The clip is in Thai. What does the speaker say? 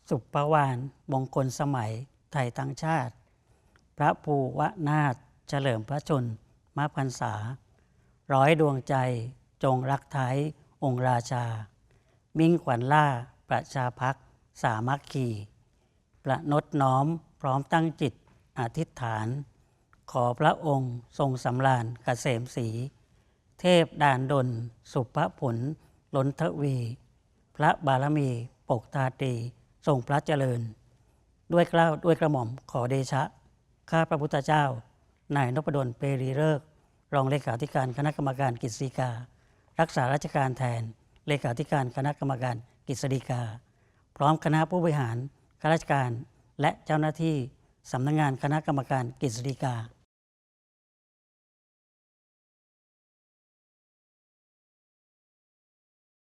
สุภวานมงคลสมัยไทยทั้งชาติ พระภูวนาถเฉลิมพระชนมพรรษาร้อยดวงใจจงรักไทยองค์ราชา มิ่งขวัญล่าประชาพักสามัคคีประนดน้อมพร้อมตั้งจิตอธิษฐาน ขอพระองค์ทรงสำราญเกษมศรีเทพดานดลสุภผลล้นทวี พระบารมีปกตาตรีทรงพระเจริญ ด้วยเกล้าด้วยกระหม่อมขอเดชะข้าพระพุทธเจ้านายนพดลเปรีฤกษ์รองเลขาธิการคณะกรรมการกฤษฎีกา รักษาราชการแทนเลขาธิการคณะกรรมการกฤษฎีกา พร้อมคณะผู้บริหารข้าราชการและเจ้าหน้าที่สำนักงานคณะกรรมการกฤษฎีกา